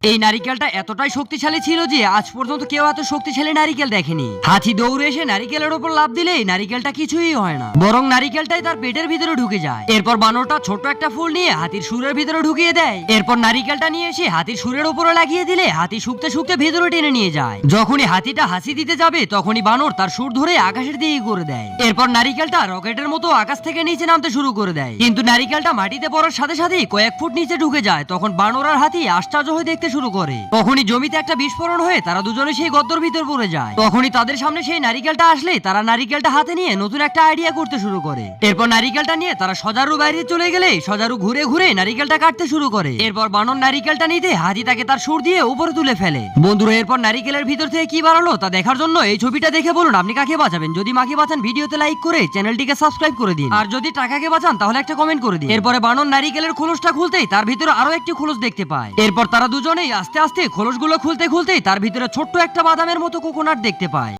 এই নারিকেলটা এতটাই শক্তিশালী ছিল যে আজ পর্যন্ত কেউ এত শক্তিশালী নারিকেল দেখেনি। হাতি দৌড়ে এসে নারিকেলের উপর লাফ দিলে নারিকেলটা কিছুই হয় না, বরং নারিকেলটাই তার পেটের ভিতরে ঢুকে যায়। এরপর বানরটা ছোট একটা ফুল নিয়ে হাতির সুরের ভিতরে ঢুকিয়ে দেয়। এরপর নারিকেলটা নিয়ে এসে হাতির সুরের উপরে লাগিয়ে দিলে হাতি শুকতে শুকতে ভেতরে টেনে নিয়ে যায়। যখনই হাতিটা হাসি দিতে যাবে তখনই বানর তার সুর ধরে আকাশের দিকে করে দেয়। এরপর নারিকেলটা রকেটের মতো আকাশ থেকে নিচে নামতে শুরু করে দেয়, কিন্তু নারিকেলটা মাটিতে পড়ার সাথে সাথেই কয়েক ফুট নিচে ঢুকে যায়। তখন বানর আর হাতি আশ্চর্য হয়ে দেখতে শুরু করে। তখনই জমিতে একটা বিস্ফোরণ হয়ে তারা দুজনে সেই গর্তের ভিতর পড়ে যায়। তখনই তাদের সামনে সেই নারিকেলটা আসলে তারা নারিকেলটা হাতে নিয়ে নতুন একটা আইডিয়া করতে শুরু করে। এরপর নারিকেলটা নিয়ে তারা সজারু বাইরে চলে গেলে সজারু ঘুরে ঘুরে নারিকেলটা কাটতে শুরু করে। এরপর বানর নারিকেলটা নিতে হাতি তাকে তার সুর দিয়ে উপরে তুলে ফেলে। বন্ধুরা, এরপর নারিকেলের ভিতর থেকে কি বাড়ালো তা দেখার জন্য এই ছবিটা দেখে বলুন আপনি কাকে বাঁচাবেন। যদি মাকে বাঁচান ভিডিওতে লাইক করে চ্যানেলটিকে সাবস্ক্রাইব করে দিন, আর যদি টাকাকে বাঁচান তাহলে একটা কমেন্ট করে দিন। এরপরে বানর নারিকেলের খোলসটা খুলতেই তার ভিতরে আরো একটি খোলস দেখতে পায়। এরপর তারা দুজনেই আস্তে আস্তে খোলসগুলো খুলতে খুলতেই তার ভিতরে ছোট্ট একটা বাদামের মতো কোকোনাট দেখতে পায়।